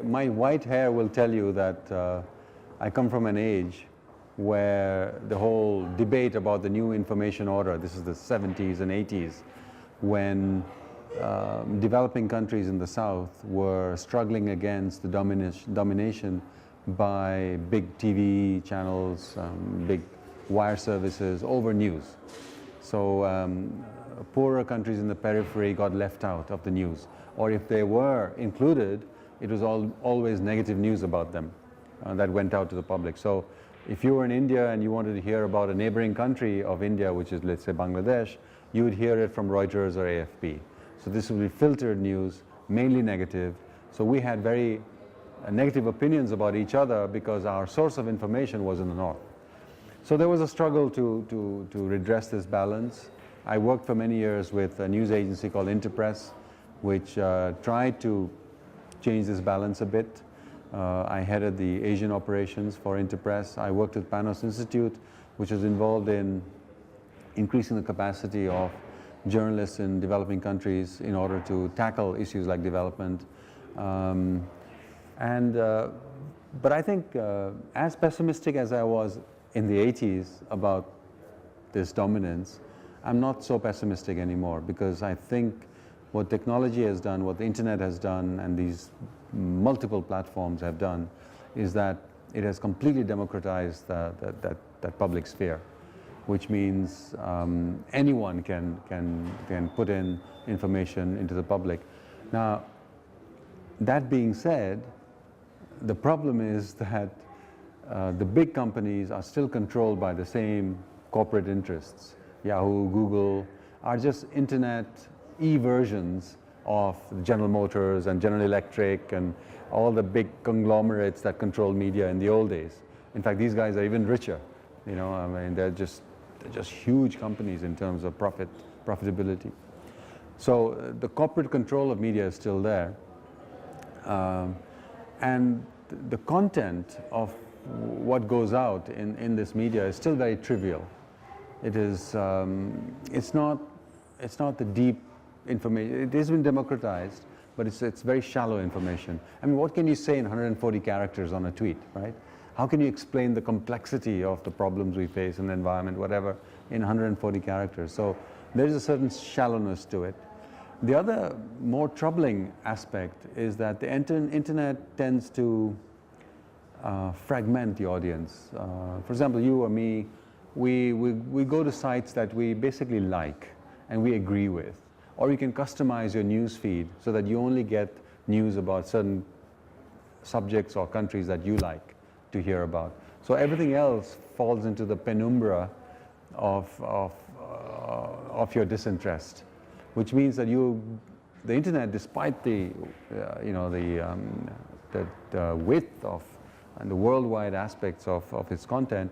My white hair will tell you that I come from an age where the whole debate about the new information order, this is the 70s and 80s, when developing countries in the South were struggling against the domination by big TV channels, big wire services over news. So poorer countries in the periphery got left out of the news. Or if they were included, it was always negative news about them that went out to the public. So if you were in India and you wanted to hear about a neighboring country of India, which is, let's say, Bangladesh, you would hear it from Reuters or AFP. So this would be filtered news, mainly negative. So we had very negative opinions about each other because our source of information was in the north. So there was a struggle to redress this balance. I worked for many years with a news agency called Interpress, which tried to change this balance a bit. I headed the Asian operations for Interpress. I worked with Panos Institute, which was involved in increasing the capacity of journalists in developing countries in order to tackle issues like development. But I think as pessimistic as I was in the 80s about this dominance, I'm not so pessimistic anymore, because I think what technology has done, what the internet has done, and these multiple platforms have done, is that it has completely democratized that public sphere, which means anyone can put in information into the public. Now, that being said, the problem is that the big companies are still controlled by the same corporate interests. Yahoo, Google are just internet versions of General Motors and General Electric and all the big conglomerates that control media in the old days. In fact, these guys are even richer. You know, I mean, they're just huge companies in terms of profitability. So the corporate control of media is still there, and the content of what goes out in this media is still very trivial. It is, it's not the deep information. It has been democratized, but it's very shallow information. I mean, what can you say in 140 characters on a tweet, right? How can you explain the complexity of the problems we face in the environment, whatever, in 140 characters? So there's a certain shallowness to it. The other more troubling aspect is that the internet tends to fragment the audience. For example, you or me, we go to sites that we basically like and we agree with. Or you can customize your news feed so that you only get news about certain subjects or countries that you like to hear about. So everything else falls into the penumbra of your disinterest, which means that the internet, despite the width of and the worldwide aspects of its content,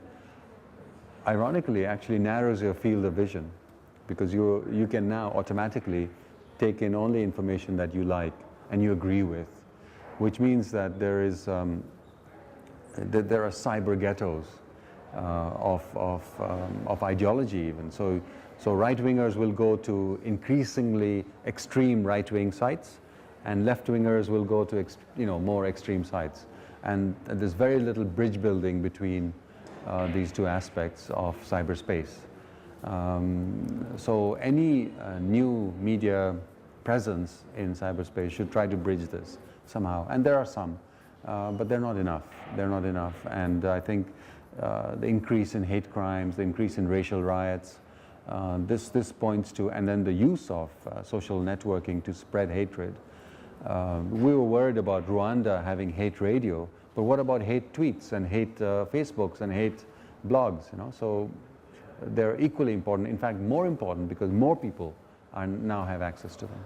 ironically actually narrows your field of vision, because you can now automatically take in only information that you like and you agree with, which means that there are cyber ghettos of ideology even. So right-wingers will go to increasingly extreme right-wing sites, and left-wingers will go to more extreme sites. And there's very little bridge building between these two aspects of cyberspace. So any new media presence in cyberspace should try to bridge this somehow. And there are some, but they're not enough. They're not enough. And I think the increase in hate crimes, the increase in racial riots, this points to, and then the use of social networking to spread hatred. We were worried about Rwanda having hate radio, but what about hate tweets and hate Facebooks and hate blogs? You know, so they're equally important. In fact, more important, because more people now have access to them.